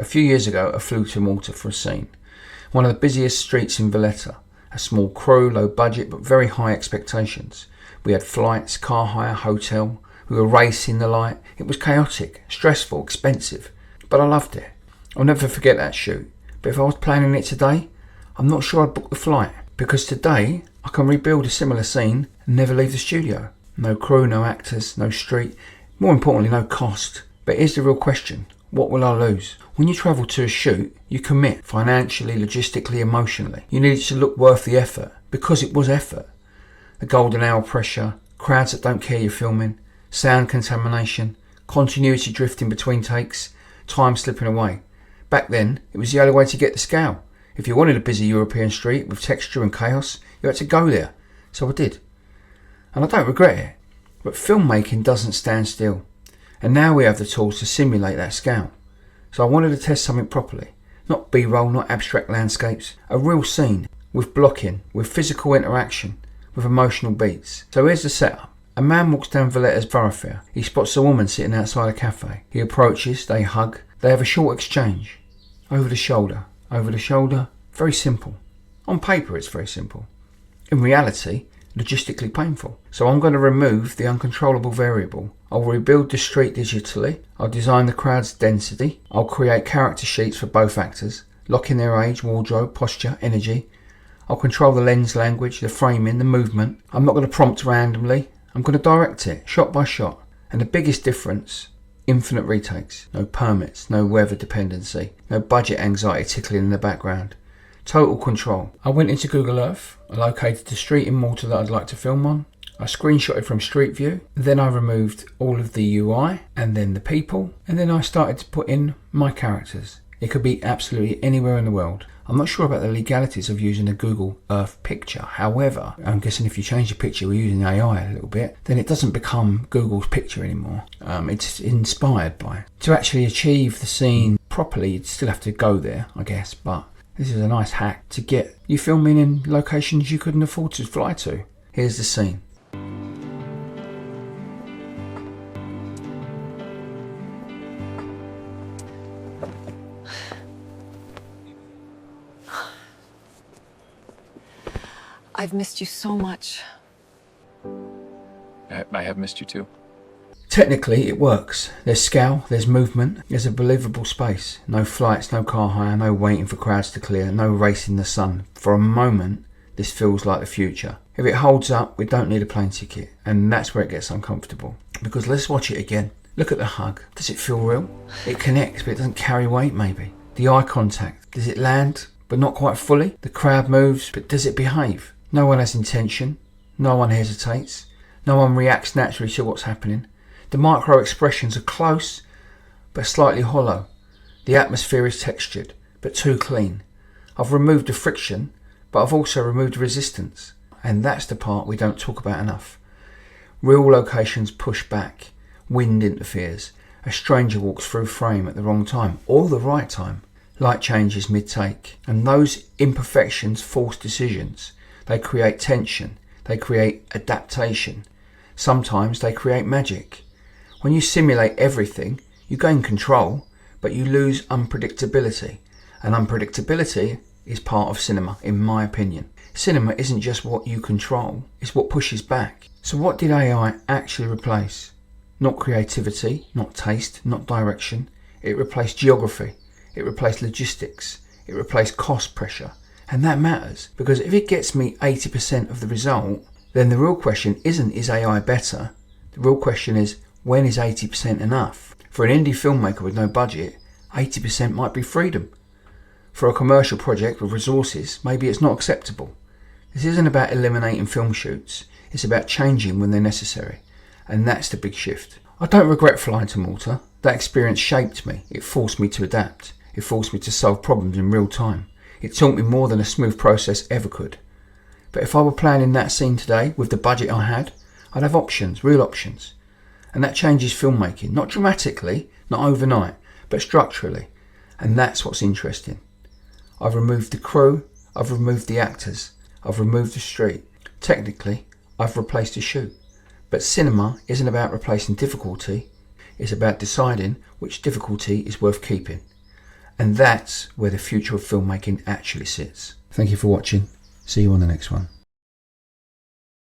A few years ago, I flew to Malta for a scene. One of the busiest streets in Valletta. A small crew, low budget, but very high expectations. We had flights, car hire, hotel. We were racing the light. It was chaotic, stressful, expensive. But I loved it. I'll never forget that shoot. But if I was planning it today, I'm not sure I'd book the flight. Because today, I can rebuild a similar scene and never leave the studio. No crew, no actors, no street. More importantly, no cost. But here's the real question. What will I lose? When you travel to a shoot, you commit financially, logistically, emotionally. You need it to look worth the effort, because it was effort. The golden hour pressure, crowds that don't care you're filming, sound contamination, continuity drifting between takes, time slipping away. Back then, it was the only way to get the scale. If you wanted a busy European street with texture and chaos, you had to go there. So I did. And I don't regret it. But filmmaking doesn't stand still. And now we have the tools to simulate that scale. So I wanted to test something properly. Not B-roll, not abstract landscapes. A real scene, with blocking, with physical interaction, with emotional beats. So here's the setup. A man walks down Valletta's thoroughfare. He spots a woman sitting outside a cafe. He approaches, they hug, they have a short exchange. Over the shoulder, very simple. On paper it's very simple. In reality, logistically painful. So I'm going to remove the uncontrollable variable. I'll rebuild the street digitally. I'll design the crowd's density. I'll create character sheets for both actors, lock in their age, wardrobe, posture, energy. I'll control the lens language, the framing, the movement. I'm not going to prompt randomly. I'm going to direct it, shot by shot. And the biggest difference, infinite retakes. No permits, no weather dependency, no budget anxiety tickling in the background. Total control. I went into Google Earth. I located the street in Malta that I'd like to film on. I screenshotted from Street View. Then I removed all of the UI and then the people. And then I started to put in my characters. It could be absolutely anywhere in the world. I'm not sure about the legalities of using a Google Earth picture. However, I'm guessing if you change the picture, we're using AI a little bit, then it doesn't become Google's picture anymore. It's inspired by. To actually achieve the scene properly, you'd still have to go there, I guess. But this is a nice hack to get you filming in locations you couldn't afford to fly to. Here's the scene. I've missed you so much. I have missed you too. Technically, it works. There's scale, there's movement, there's a believable space. No flights, no car hire, no waiting for crowds to clear, no race in the sun. For a moment, this feels like the future. If it holds up, we don't need a plane ticket. And that's where it gets uncomfortable. Because let's watch it again. Look at the hug. Does it feel real? It connects, but it doesn't carry weight, maybe. The eye contact. Does it land, but not quite fully? The crowd moves, but does it behave? No one has intention. No one hesitates. No one reacts naturally to what's happening. The micro expressions are close, but slightly hollow. The atmosphere is textured, but too clean. I've removed the friction, but I've also removed the resistance. And that's the part we don't talk about enough. Real locations push back. Wind interferes. A stranger walks through frame at the wrong time, or the right time. Light changes mid-take. And those imperfections force decisions. They create tension. They create adaptation. Sometimes they create magic. When you simulate everything, you gain control, but you lose unpredictability. And unpredictability is part of cinema, in my opinion. Cinema isn't just what you control, it's what pushes back. So what did AI actually replace? Not creativity, not taste, not direction. It replaced geography. It replaced logistics. It replaced cost pressure. And that matters, because if it gets me 80% of the result, then the real question isn't, is AI better? The real question is, when is 80% enough? For an indie filmmaker with no budget, 80% might be freedom. For a commercial project with resources, maybe it's not acceptable. This isn't about eliminating film shoots, it's about changing when they're necessary. And that's the big shift. I don't regret flying to Malta. That experience shaped me. It forced me to adapt. It forced me to solve problems in real time. It taught me more than a smooth process ever could. But if I were planning that scene today with the budget I had, I'd have options, real options. And that changes filmmaking, not dramatically, not overnight, but structurally. And that's what's interesting. I've removed the crew, I've removed the actors, I've removed the street. Technically, I've replaced the shoot. But cinema isn't about replacing difficulty, it's about deciding which difficulty is worth keeping. And that's where the future of filmmaking actually sits. Thank you for watching. See you on the next one.